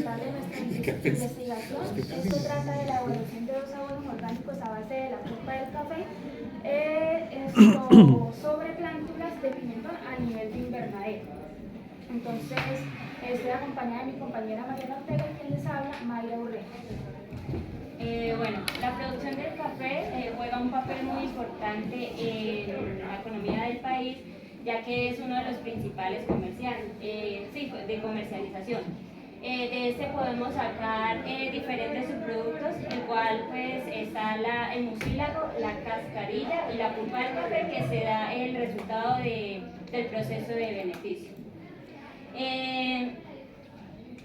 presentarle nuestra investigación. Esto trata de la elaboración de 2 abonos orgánicos a base de la pulpa del café sobre plántulas de pimentón a nivel de invernadero. Entonces, estoy acompañada de mi compañera Mariana Ortega, quien les habla, Mayra Urrea. Bueno, la producción del café juega un papel muy importante en la economía del país, ya que es uno de los principales de comercialización. De este podemos sacar diferentes subproductos, el cual pues está el mucílago, la cascarilla y la pulpa del café, que se da el resultado del proceso de beneficio.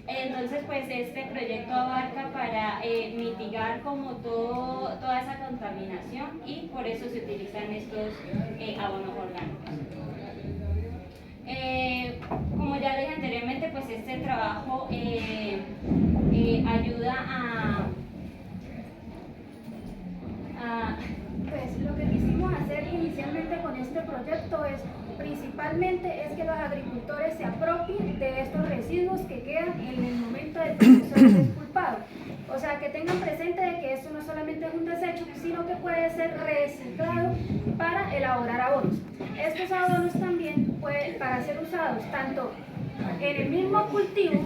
Entonces, pues este proyecto abarca para mitigar como toda esa contaminación, y por eso se utilizan estos abonos orgánicos. Como ya dije anteriormente, pues este trabajo ayuda Pues lo que quisimos hacer inicialmente con este proyecto principalmente es que los agricultores se apropien de estos residuos que quedan en el momento del proceso de despulpado. O sea, que tengan presente de que esto no solamente es un desecho, sino que puede ser reciclado para elaborar abonos. Estos abonos también pueden para ser usados tanto en el mismo cultivo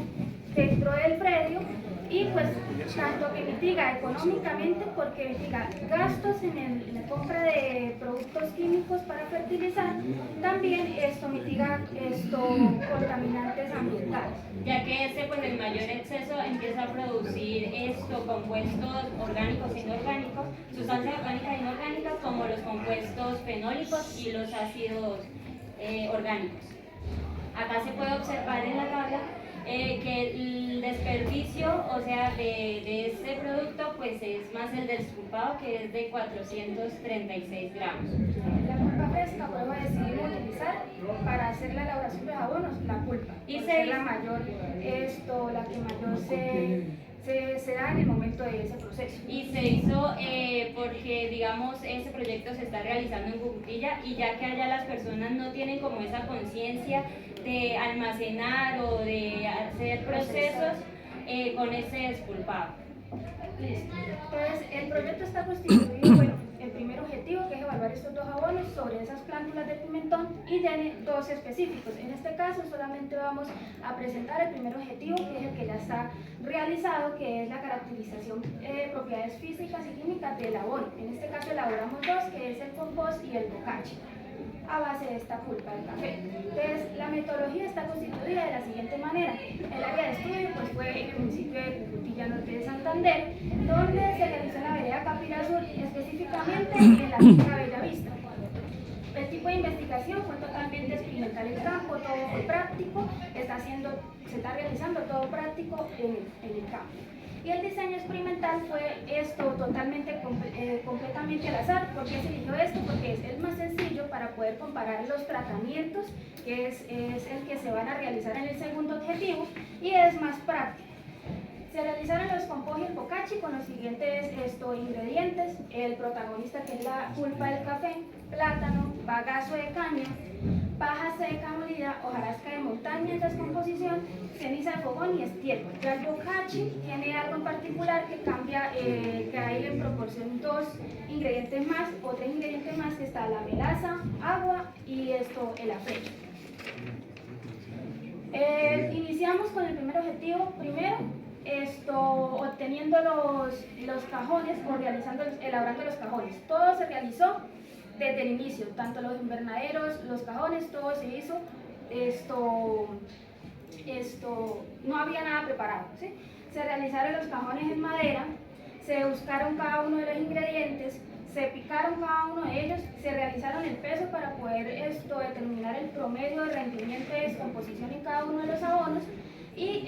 dentro del predio, y pues tanto que mitiga económicamente porque mitiga gastos en la compra de productos químicos para fertilizar, también esto mitiga contaminantes ambientales. Ya que pues el mayor exceso empieza a producir compuestos orgánicos e inorgánicos, sustancias orgánicas e inorgánicas, como los compuestos fenólicos y los ácidos orgánicos. Acá se puede observar en la tabla que el desperdicio, o sea, de este producto, pues es más el despulpado, que es de 436 gramos. La pulpa fresca podemos decidir utilizar para hacer la elaboración de los abonos, la pulpa, y es la mayor, la que mayor se da en el momento de ese proceso. Y se hizo porque, digamos, este proyecto se está realizando en Cúcuta, y ya que allá las personas no tienen como esa conciencia de almacenar o de hacer procesos con ese despulpado. Listo. Entonces, el proyecto está constituido, bueno, el primer objetivo, que es evaluar estos 2 abonos sobre esas plántulas de pimentón, y tiene 2 específicos. En este caso solamente vamos a presentar el primer objetivo, que es el que ya está realizado, que es la caracterización de propiedades físicas y químicas del abono. En este caso elaboramos 2, que es el compost y el bocachi, a base de esta pulpa del café. Entonces, la metodología está constituida de la siguiente manera. El área de estudio pues, fue en el municipio de Cucutilla, norte de Santander, donde se realizó en la vereda Capira Sur, específicamente en la finca Bellavista. El tipo de investigación fue totalmente experimental en campo, todo fue práctico, se está realizando todo práctico en el campo. Y el diseño experimental fue completamente al azar. ¿Por qué se eligió esto? Porque es el más sencillo para poder comparar los tratamientos, que es el que se van a realizar en el segundo objetivo, y es más práctico. Se realizaron los compost y el bocachi con los siguientes ingredientes: el protagonista, que es la pulpa del café, plátano, bagazo de caña, paja seca molida, hojarasca de montaña en descomposición, ceniza de fogón y estiércol. Ya el bocachi tiene algo en particular que cambia, que hay en proporción 2 ingredientes más, o 3 ingredientes más, que está la melaza, agua y el afrecho. Iniciamos con el primer objetivo, obteniendo los cajones o elaborando los cajones. Todo se realizó desde el inicio, tanto los invernaderos, los cajones, todo se hizo. No había nada preparado, ¿sí? Se realizaron los cajones en madera, se buscaron cada uno de los ingredientes, se picaron cada uno de ellos, se realizaron el peso para poder determinar el promedio de rendimiento de descomposición en cada uno de los abonos, y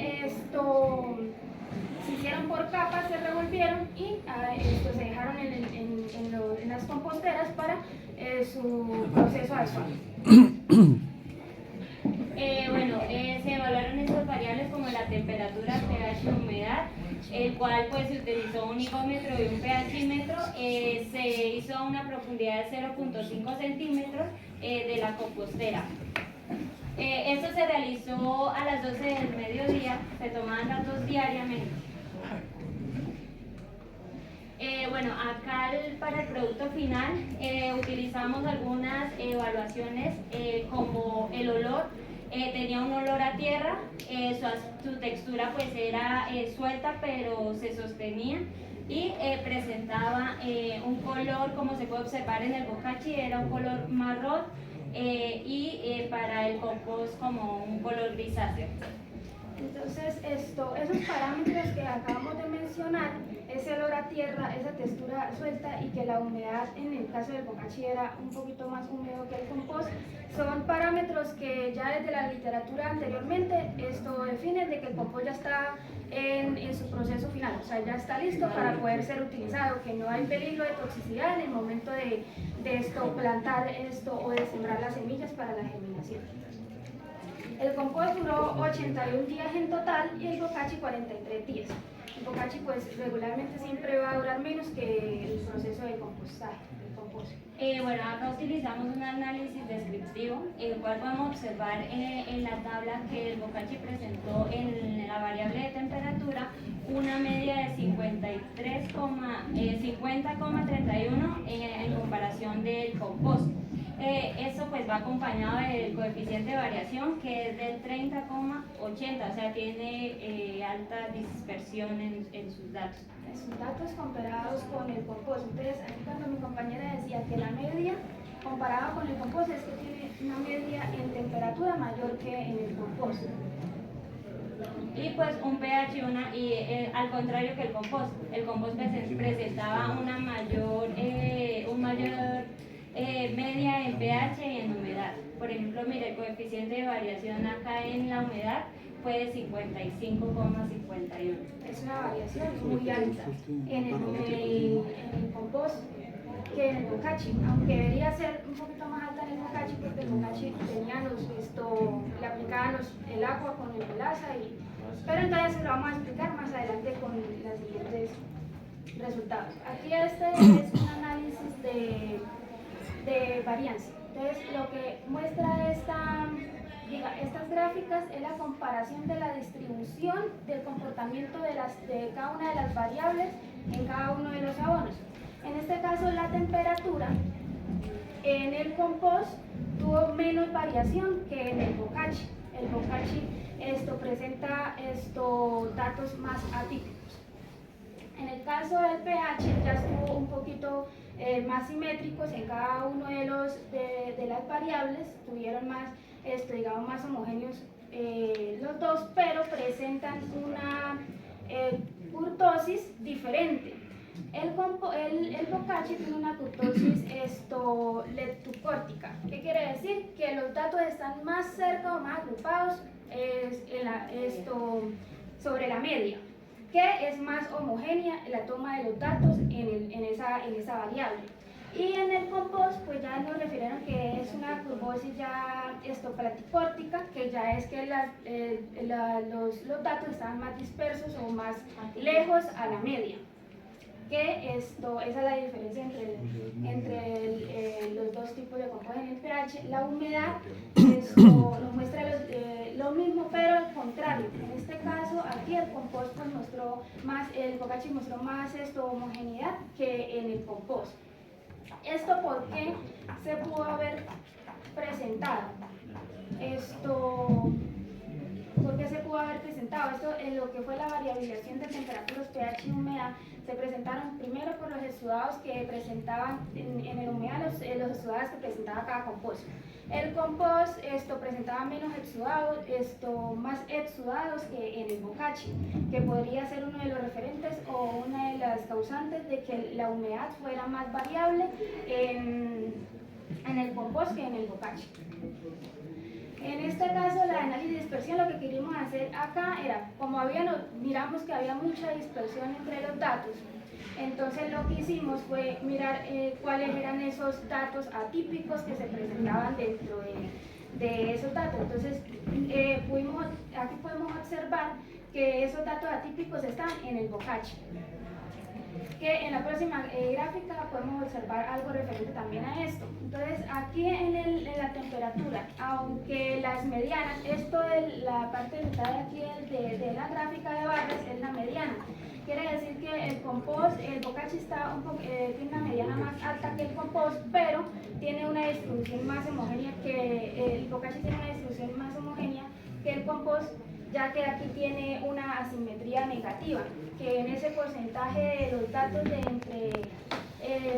se hicieron por capas, se revolvieron y se dejaron en las composteras para su proceso de suave. Se evaluaron estas variables como la temperatura, pH y humedad, el cual pues se utilizó un higómetro y un pHímetro. Se hizo a una profundidad de 0.5 centímetros de la compostera. Esto se realizó a las 12 del mediodía, se tomaban datos diariamente. Bueno, acá para el producto final utilizamos algunas evaluaciones como el olor. Tenía un olor a tierra, su textura pues era suelta pero se sostenía y presentaba un color, como se puede observar en el bocachi, era un color marrón y para el compost como un color grisáceo. Entonces, esos parámetros que acabamos de mencionar, ese olor a tierra, esa textura suelta y que la humedad en el caso del bocachi era un poquito más húmedo que el compost, son parámetros que ya desde la literatura anteriormente definen de que el compost ya está en su proceso final, o sea, ya está listo para poder ser utilizado, que no hay peligro de toxicidad en el momento de plantar o de sembrar las semillas para la germinación. El compost duró 81 días en total y el bocachi 43 días. El bocachi pues regularmente siempre va a durar menos que el proceso de compostaje, el compost. Bueno, acá utilizamos un análisis descriptivo, el cual podemos observar en la tabla que el bocachi presentó en la variable de temperatura una media de 50,31 en comparación del compost. Eso pues va acompañado del coeficiente de variación que es del 30,80, o sea, tiene alta dispersión en sus datos. Sus datos comparados con el compost. Entonces, ahí cuando mi compañera decía que la media comparada con el compost es que tiene una media en temperatura mayor que en el compost. Y pues un pH al contrario que el compost presentaba una mayor media en pH y en humedad. Por ejemplo, mire, el coeficiente de variación acá en la humedad fue de 55,51. Es una variación muy alta en el compost que en el bocachi, aunque debería ser un poquito más alta en el bocachi porque el bocachi tenía le aplicaban el agua con el melaza, pero entonces lo vamos a explicar más adelante con los siguientes resultados. Aquí este es un análisis de varianza. Entonces lo que muestra estas gráficas es la comparación de la distribución del comportamiento de cada una de las variables en cada uno de los abonos. En este caso la temperatura en el compost tuvo menos variación que en el bocachi. El bocachi presenta datos más atípicos. En el caso del pH ya estuvo un poquito más simétricos en cada uno de las variables, tuvieron más, digamos, más homogéneos los dos, pero presentan una curtosis diferente. El bocachi tiene una curtosis leptocórtica. ¿Qué quiere decir? Que los datos están más cerca o más agrupados sobre la media, que es más homogénea la toma de los datos en esa variable. Y en el compost, pues ya nos refirieron que es una curvosis ya platicórtica, que ya es que los datos están más dispersos o más lejos a la media. Que esa es la diferencia entre los dos tipos de compost. En el pH, la humedad nos muestra lo mismo, pero al contrario. En este caso, aquí el compost pues, el bocachi mostró más homogeneidad que en el compost. ¿Esto por qué se pudo haber presentado? ¿Por qué se pudo haber presentado? Esto en lo que fue la variabilización de temperaturas, pH y humedad, se presentaron primero por los exudados que presentaban en el humedad, los exudados que presentaba cada compost. El compost presentaba menos exudados, más exudados que en el bocachi, que podría ser uno de los referentes o una de las causantes de que la humedad fuera más variable en el compost que en el bocachi. En este caso, el análisis de dispersión, lo que queríamos hacer acá era, como miramos que había mucha dispersión entre los datos, entonces lo que hicimos fue mirar cuáles eran esos datos atípicos que se presentaban dentro de esos datos. Entonces, aquí podemos observar que esos datos atípicos están en el bocachi. Que en la próxima gráfica podemos observar algo referente también a esto. Entonces aquí en la temperatura, aunque las medianas, esto de la parte de aquí de la gráfica de barras Quiere decir que el compost, el bocachi está tiene una mediana más alta que el compost, pero tiene una distribución más homogénea que el bocachi tiene una distribución más homogénea que el compost, ya que aquí tiene una asimetría negativa, que en ese porcentaje de los datos de entre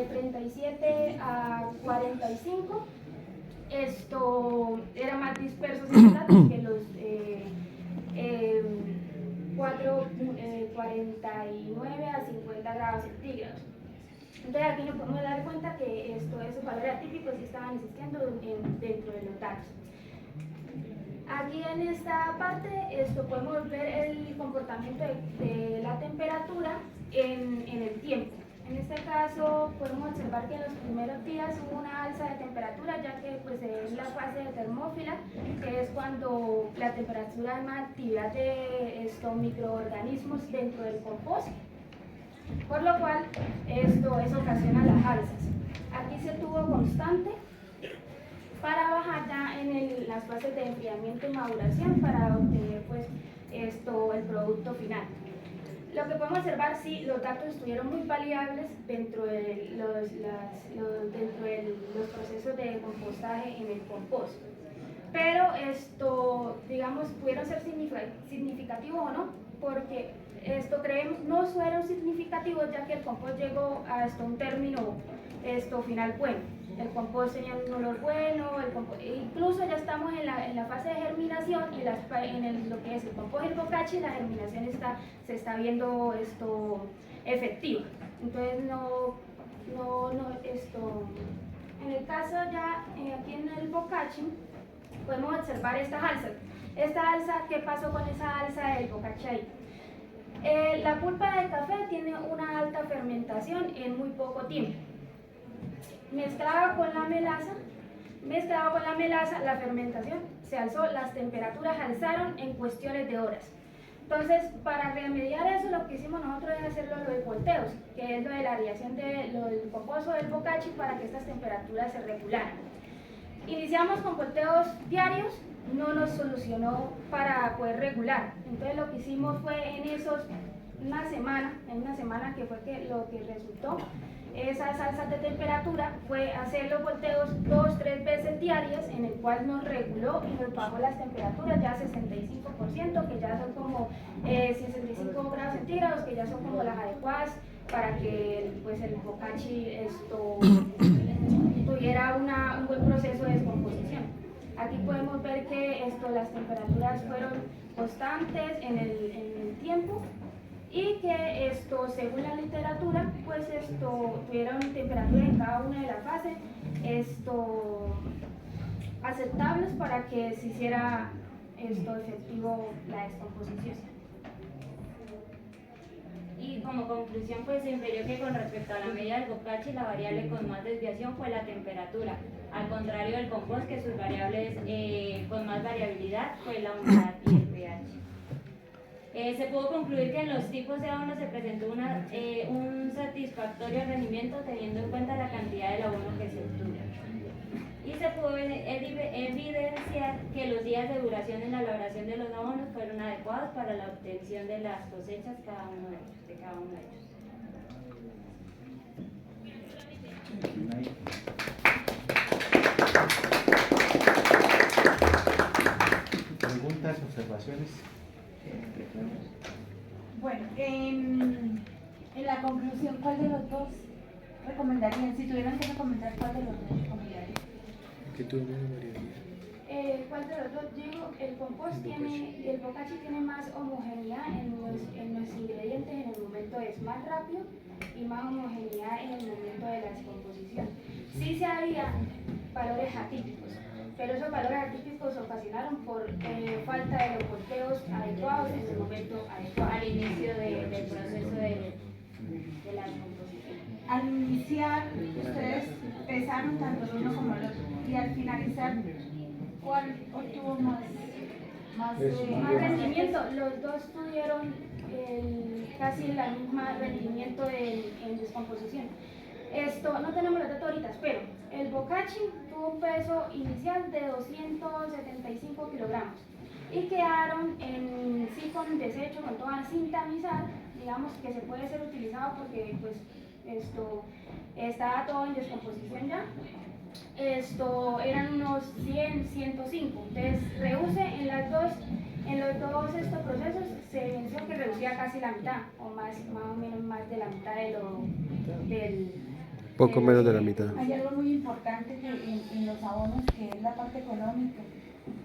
37 a 45, esto era más dispersos en los datos que los 49 a 50 grados centígrados. Entonces aquí nos podemos dar cuenta que esos valores atípicos sí estaban existiendo dentro de los datos. Aquí en esta parte podemos ver el comportamiento de la temperatura en el tiempo. En este caso podemos observar que en los primeros días hubo una alza de temperatura, ya que pues, es la fase de termófila, que es cuando la temperatura es más actividad de estos microorganismos dentro del compost, por lo cual eso ocasiona las alzas. Aquí se tuvo constante para bajar ya en las fases de enfriamiento y maduración para obtener pues, el producto final. Lo que podemos observar, sí, los datos estuvieron muy variables dentro de los procesos de compostaje en el compost. Pero digamos, pudieron ser significativos o no, porque creemos no fueron significativos, ya que el compost llegó a un término final bueno. El compost tenía un olor bueno, incluso ya estamos en la fase de germinación y lo que es el compost y el bocachi, la germinación se está viendo efectiva. Entonces en el caso ya aquí en el bocachi podemos observar estas alzas. Esta alza, ¿qué pasó con esa alza del bocachi ahí? La pulpa del café tiene una alta fermentación en muy poco tiempo. Mezclado con la melaza, la fermentación se alzó, las temperaturas alzaron en cuestiones de horas. Entonces, para remediar eso, lo que hicimos nosotros es hacerlo lo de volteos, que es lo de la radiación del compost o del bocachi para que estas temperaturas se regularan. Iniciamos con volteos diarios, no nos solucionó para poder regular. Entonces, lo que hicimos fue en una semana que fue lo que resultó, esas alzas de temperatura, fue hacer los volteos 2-3 veces diarias, en el cual nos reguló y nos bajó las temperaturas ya a 65%, que ya son como 65 grados centígrados, que ya son como las adecuadas para que el bocachi tuviera un buen proceso de descomposición. Aquí podemos ver que las temperaturas fueron constantes en el tiempo, y que según la literatura pues tuvieron temperaturas en cada una de las fases aceptables para que se hiciera efectivo la descomposición. Y como conclusión, pues se infirió que con respecto a la medida del bocachi, la variable con más desviación fue la temperatura, al contrario del compost, que sus variables con más variabilidad fue la humedad y el pH. Se pudo concluir que en los tipos de abono se presentó un satisfactorio rendimiento teniendo en cuenta la cantidad del abono que se obtuvo. Y se pudo evidenciar que los días de duración en la elaboración de los abonos fueron adecuados para la obtención de las cosechas de cada uno de ellos. ¿Preguntas, observaciones? Bueno, en la conclusión, ¿cuál de los dos recomendarían? Si tuvieran que recomendar, ¿cuál de los dos recomendarían? ¿Qué tú, María? ¿Cuál de los dos? Digo, el compost el bocachi tiene más homogeneidad en los ingredientes en el momento, es más rápido y más homogeneidad en el momento de la descomposición. Sí se había valores atípicos, pero esos valores atípicos ocasionaron por falta de los volteos adecuados en el momento adecuado. Al inicio del proceso de la descomposición. Al iniciar, ustedes pesaron tanto el uno como el otro, y al finalizar, ¿cuál obtuvo más rendimiento? Los dos tuvieron casi el mismo rendimiento en descomposición. No tenemos los datos ahorita, pero el bocachi tuvo un peso inicial de 275 kilogramos. y quedaron en sí con desecho, con toda cinta misal, digamos que se puede ser utilizado porque pues esto estaba todo en descomposición ya. Esto eran unos 100, 105. Entonces reduce en los dos estos procesos se venció que reducía casi la mitad, o más o menos más de la mitad de lo del Poco menos de la mitad. Hay algo muy importante que en los abonos, que es la parte económica.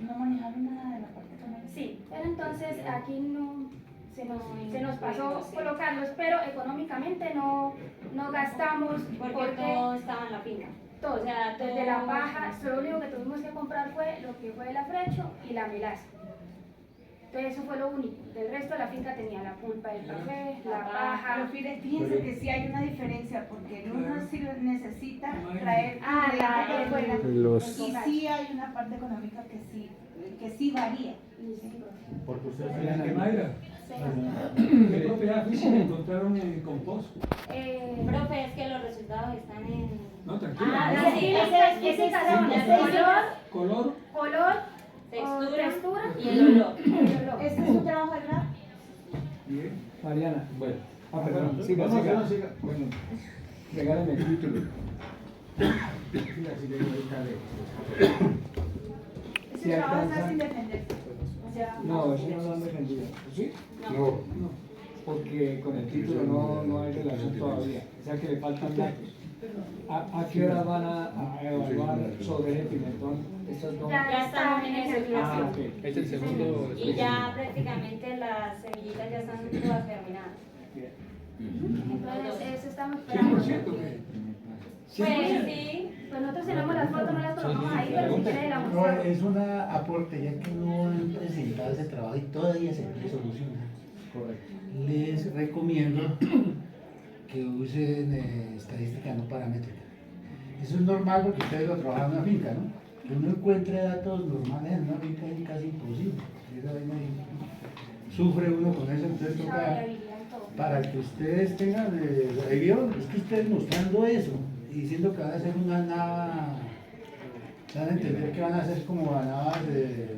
No manejaron nada de la parte económica. Sí, pero entonces aquí no se nos pasó colocarlos, pero económicamente no gastamos Porque todo estaba en la finca. todo, O sea, desde la todo- paja, lo único que tuvimos que comprar fue lo que fue el afrecho y la melaza. Entonces eso fue lo único. Del resto la finca tenía la pulpa del café, la paja. Pero fíjense que sí hay una diferencia, porque en uno sí necesita traer la escuela. Los- y sí hay una parte económica que sí varía. Porque ustedes Doña tienen Mayra, Sí. ¿qué propiedad física encontraron en compost? Profe, es que los resultados están en... No, tranquila. Ah, sí, ese casón, Color, color, Textura textura y el olor. el olor. ¿Este es un trabajo de grado? bien. Mariana, bueno. Perdón, siga, No, siga. no, siga. Bueno, Regálame el título. siga, siga, ahorita le- Ese trabajo está sin defender. O sea, No, eso no lo han defendido. ¿Sí? No. Porque con el título no hay relación todavía. O sea que le faltan datos. ¿A qué hora van a evaluar sobre el pimentón estos dos? Ya estamos en ese Ah, proceso. ok. Es el segundo. Y ya prácticamente las semillitas ya están todas terminadas. Bien. Entonces eso estamos esperando. 100% que. Pues 100%. sí, Pues nosotros tenemos las fotos, no las colocamos ahí, pero si quiere la No, mostramos. es un aporte, ya que no han presentado ese trabajo y todavía se puede solucionar. Correcto. Les recomiendo que usen estadística no paramétrica. Eso es normal porque ustedes lo trabajan en una finca, ¿no? Que uno encuentre datos normales en una finca es casi imposible. Esa vaina ahí sufre uno con eso, entonces La toca variabilidad en todo. para que ustedes tengan, ahí vieron, es que ustedes mostrando eso y diciendo que van a hacer una nava, van a entender que van a hacer como navas de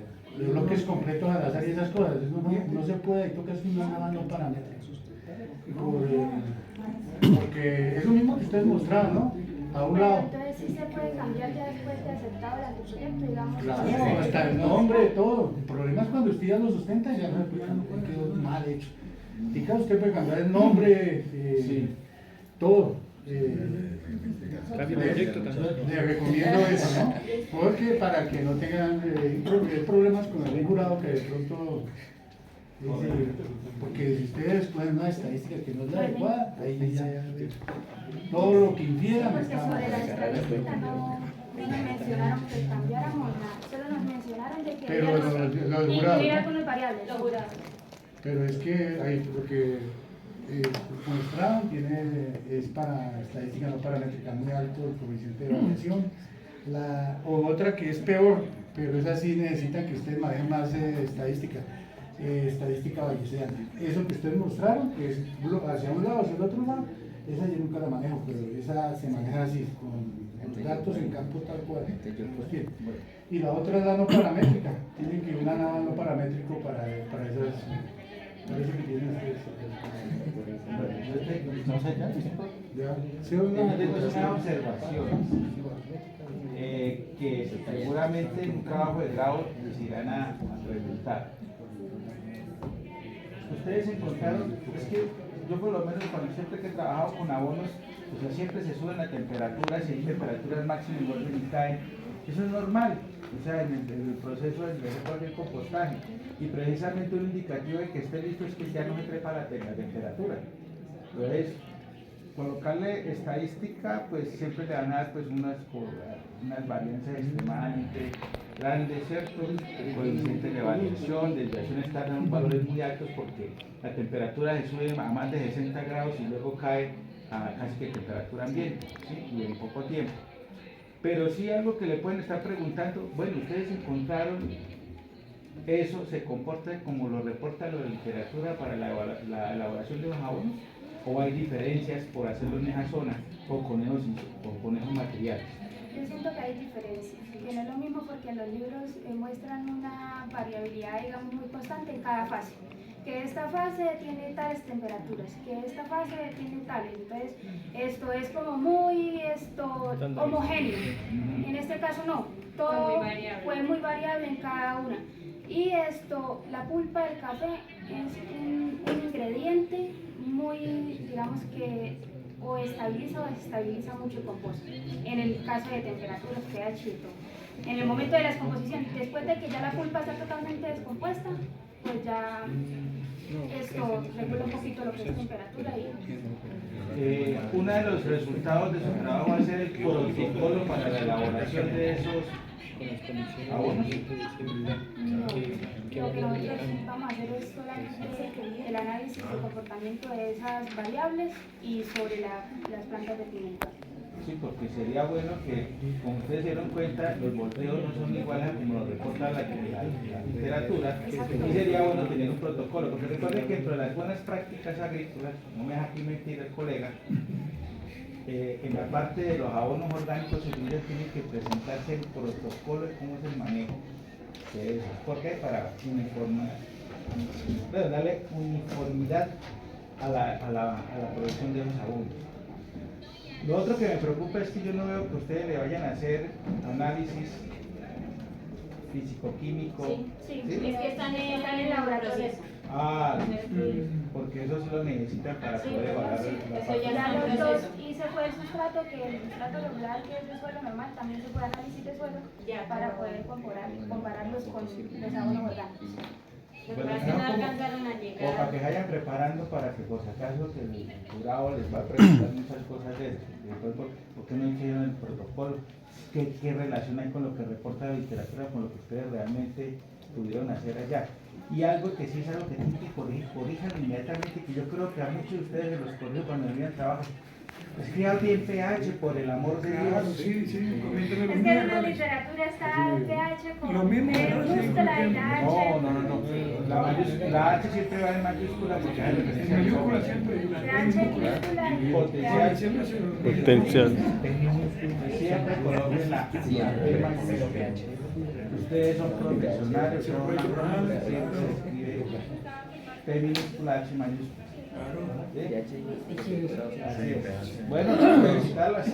bloques completos al azar y esas cosas, eso no se puede, ahí toca hacer una nava no paramétrica. Porque es lo mismo que ustedes mostraron, ¿no? A un Pero lado. entonces sí se puede cambiar ya después de aceptado el anteproyecto, digamos. Claro, hasta el nombre, todo. El problema es cuando usted ya lo sustenta y ya no quedó mal hecho. Y claro, usted puede cambiar el nombre, todo. Cambio de proyecto también. Le recomiendo eso, ¿no? Porque para que no tengan problemas con el jurado que de pronto dice, porque si ustedes ponen una estadística que no es la adecuada, ahí ya todo lo que infieran Porque está sobre la mal. estadística no nos mencionaron que cambiáramos nada, solo nos mencionaron de que Pero debíamos los jurados, incluir ¿no? algunos variables. lo jurado. Pero es que hay, porque mostraron es para estadística no paramétrica muy alto el coeficiente de variación. O otra que es peor, pero esa sí necesita que ustedes manejen más estadística, estadística bayesiana. Eso que ustedes mostraron, que es hacia un lado, hacia el otro lado, esa yo nunca la manejo, pero esa se maneja así, con los datos en campo tal cual. Los tiene. Y la otra es la no paramétrica, tienen que una no paramétrico para esas. Parece que tienen ustedes. No sé, ya. Ya. Sí, Yo tengo una observación que seguramente en un trabajo de grado les irán a preguntar. Ustedes encontraron, es que yo por lo menos cuando siempre que he trabajado con abonos, o sea, siempre se suben las temperaturas y hay temperaturas máximas vuelven y caen. Eso es normal, o sea, en el proceso del compostaje. Y precisamente un indicativo de que esté listo es que ya no se trepa la temperatura. Entonces, colocarle estadística, pues siempre le van a dar pues unas varianzas extremadamente grandes, ¿cierto? Coeficientes de variación, desviaciones están en valores muy altos porque la temperatura se sube a más de 60 grados y luego cae a casi que temperatura ambiente, ¿sí? Y en poco tiempo. Pero sí algo que le pueden estar preguntando, bueno, ustedes encontraron eso, se comporta como lo reporta la literatura para la elaboración de los abonos, o hay diferencias por hacerlo en esa zona o con esos materiales. yo siento que hay diferencias, que no es lo mismo porque los libros muestran una variabilidad, digamos, muy constante en cada fase. Que esta fase tiene tales temperaturas, que esta fase tiene tales. Entonces, esto es como muy homogéneo. En este caso no, todo fue muy variable en cada una. Y la pulpa del café es un ingrediente muy, digamos que o estabiliza o desestabiliza mucho el composto, en el caso de temperaturas, pH y todo. En el momento de la descomposición, después de que ya la pulpa está totalmente descompuesta, pues ya regula un poquito lo que es temperatura y... uno de los resultados de su trabajo va a ser el protocolo para la elaboración de esos abonos. No, lo que nosotros vamos a hacer es solamente el análisis del comportamiento de esas variables y sobre las plantas de pimentón. Sí, porque sería bueno que, como ustedes se dieron cuenta, los volteos no son iguales a como lo reporta la literatura, y sería bueno tener un protocolo, porque recuerden que dentro de las buenas prácticas agrícolas, no me deja aquí mentir el colega, en la parte de los abonos orgánicos se tiene que presentarse el protocolo de cómo es el manejo de eso. ¿Por qué? Para darle uniformidad a la producción de esos abonos. Lo otro que me preocupa es que yo no veo que ustedes le vayan a hacer análisis físico-químico. Sí, es que están en laboratorio. Ah, porque eso sí lo necesitan para poder evaluar la eso ya Ya está en los dos, proceso. y se fue el sustrato, que el sustrato regular, que es de suelo normal, también se fue análisis de suelo para poder compararlos con los abonos orgánicos. Lo que pasa es que no alcanzaron a O para llegar. que se vayan preparando para que por si acaso que el jurado les va a preguntar muchas cosas de eso. Después, ¿por qué no hicieron el protocolo? ¿Qué relación hay con lo que reporta la literatura, con lo que ustedes realmente pudieron hacer allá? Y algo que sí es algo que tienen que corrijan inmediatamente, que yo creo que a muchos de ustedes en los colegios cuando venían trabajo, escriban bien pH, por el amor de Dios. Sí, coménteme lo Es que en la literatura está el pH como Lo mismo, minúscula y la H. No. La H siempre va en mayúscula porque es En mayúscula siempre. pH minúscula y potencial. Siempre se lo Potencial. Siempre coloquen la P mayúscula. Ustedes son profesionales, son agrónomos, siempre se escribe P minúscula, H mayúscula. ¿Sí? Así es. Bueno, felicitarlas.